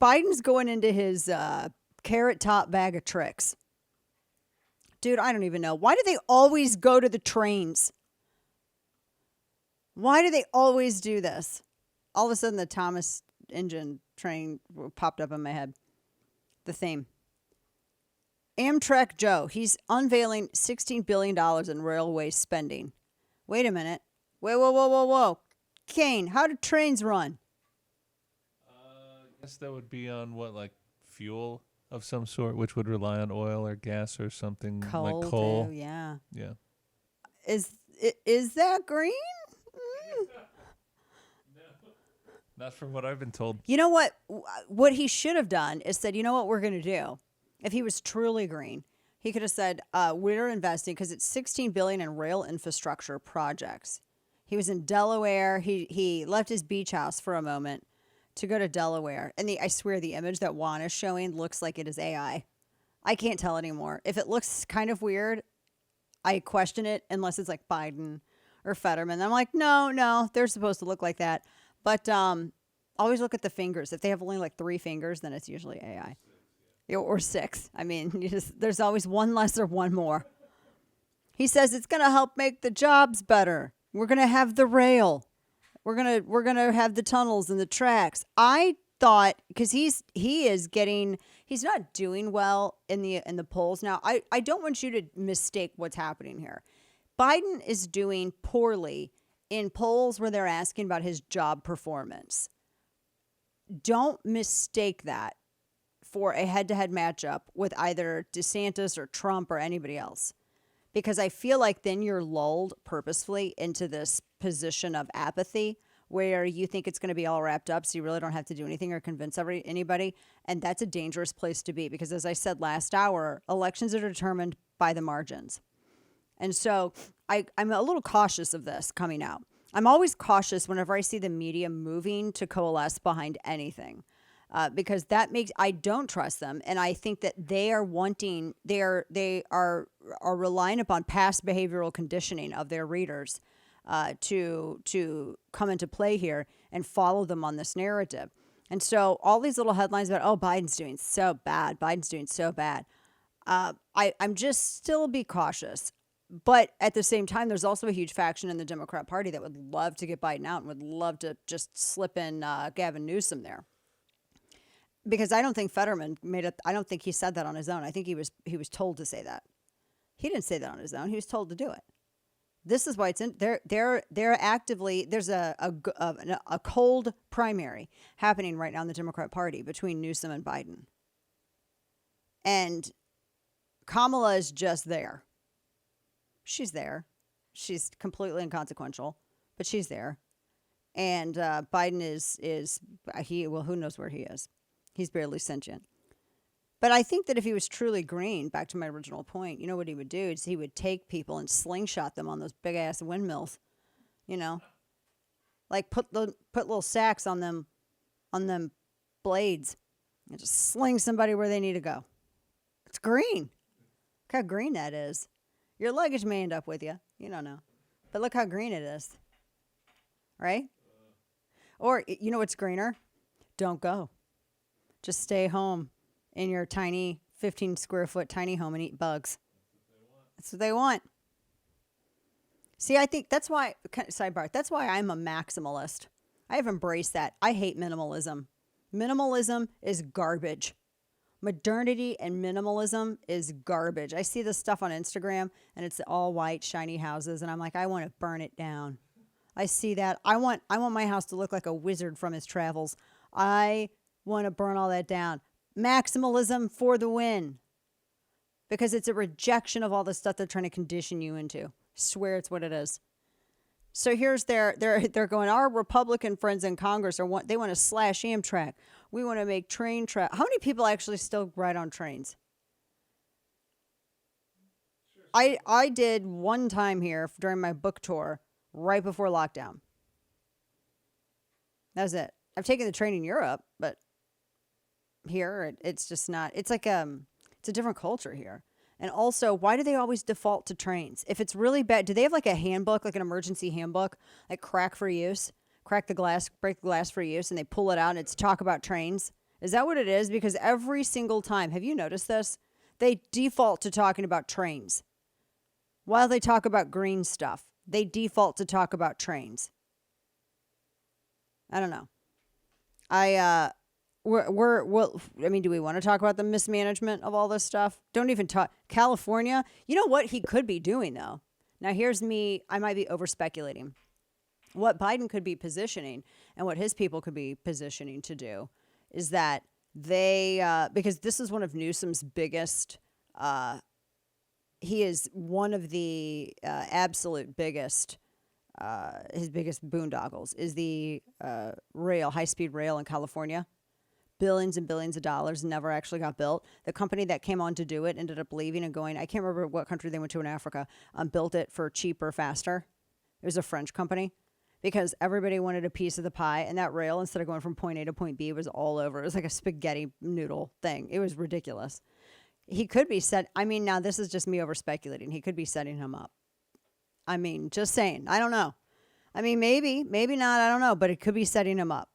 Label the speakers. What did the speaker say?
Speaker 1: Biden's going into his carrot top bag of tricks. Dude, I don't even know. Why do they always go to the trains? Why do they always do this? All of a sudden, the Thomas engine train popped up in my head. The theme. Amtrak Joe, he's unveiling $16 billion in railway spending. Wait a minute. Whoa. Kane, how do trains run?
Speaker 2: I guess that would be on what, like fuel of some sort, which would rely on oil or gas or something like coal.
Speaker 1: Too, yeah.
Speaker 2: Yeah.
Speaker 1: Is that green?
Speaker 2: Not from what I've been told.
Speaker 1: You know what? What he should have done is said, you know what we're going to do? If he was truly green, he could have said, we're investing because it's $16 billion in rail infrastructure projects. He was in Delaware. He left his beach house for a moment to go to Delaware. And I swear the image that Juan is showing looks like it is AI. I can't tell anymore. If it looks kind of weird, I question it unless it's like Biden or Fetterman. I'm like, no, they're supposed to look like that. But always look at the fingers. If they have only like 3 fingers, then it's usually AI. Or 6. I mean, there's always one less or one more. He says it's going to help make the jobs better. We're going to have the rail. We're gonna have the tunnels and the tracks. I thought because he's not doing well in the polls now. I don't want you to mistake what's happening here. Biden is doing poorly in polls where they're asking about his job performance. Don't mistake that for a head-to-head matchup with either DeSantis or Trump or anybody else. Because I feel like then you're lulled purposefully into this position of apathy where you think it's going to be all wrapped up so you really don't have to do anything or convince anybody. And that's a dangerous place to be because, as I said last hour, elections are determined by the margins. And so I'm a little cautious of this coming out. I'm always cautious whenever I see the media moving to coalesce behind anything. Because I don't trust them, and I think that they are relying upon past behavioral conditioning of their readers to come into play here and follow them on this narrative. And so all these little headlines about Biden's doing so bad, I'm just still be cautious. But at the same time, there's also a huge faction in the Democrat Party that would love to get Biden out and would love to just slip in Gavin Newsom there. Because I don't think Fetterman I don't think he said that on his own. I think he was told to say that. He didn't say that on his own. He was told to do it. This is why it's in. They're actively. There's a cold primary happening right now in the Democrat Party between Newsom and Biden. And Kamala is just there. She's there. She's completely inconsequential, but she's there. And Biden is who knows where he is. He's barely sentient. But I think that if he was truly green, back to my original point, you know what he would do is he would take people and slingshot them on those big ass windmills, like put little sacks on them blades and just sling somebody where they need to go. It's green. Look how green that is. Your luggage may end up with you. You don't know. But look how green it is. Right? Or, you know what's greener? Don't go. Just stay home in your tiny 15 square foot tiny home and eat bugs. That's what they want. See, I think that's why, sidebar, that's why I'm a maximalist. I have embraced that. I hate minimalism. Minimalism is garbage. Modernity and minimalism is garbage. I see this stuff on Instagram and it's all white, shiny houses. And I'm like, I want to burn it down. I see that. I want my house to look like a wizard from his travels. I want to burn all that down. Maximalism for the win. Because it's a rejection of all the stuff they're trying to condition you into. I swear it's what it is. So here's they're going, our Republican friends in Congress they want to slash Amtrak. We want to make train track. How many people actually still ride on trains? I did one time here during my book tour right before lockdown. That was it. I've taken the train in Europe, but here it's just not. It's like it's a different culture here. And also, why do they always default to trains? If it's really bad, do they have like a handbook, like an emergency handbook, like crack the glass, break the glass for use, and they pull it out and it's talk about trains? Is that what it is? Because every single time, have you noticed this? They default to talking about trains. While they talk about green stuff, they default to talk about trains. I don't know. I mean, do we want to talk about the mismanagement of all this stuff? Don't even talk. California, you know what he could be doing, though? Now, here's me. I might be over speculating. What Biden could be positioning and what his people could be positioning to do is that they, because this is one of Newsom's biggest, he is one of the absolute biggest, his biggest boondoggles is the high-speed rail in California. Billions and billions of dollars never actually got built. The company that came on to do it ended up leaving and going, I can't remember what country they went to in Africa, built it for cheaper, faster. It was a French company because everybody wanted a piece of the pie, and that rail, instead of going from point A to point B, was all over. It was like a spaghetti noodle thing. It was ridiculous. He could be now this is just me over speculating. He could be setting him up. I mean, just saying. I don't know. I mean, maybe not. I don't know, but it could be setting him up.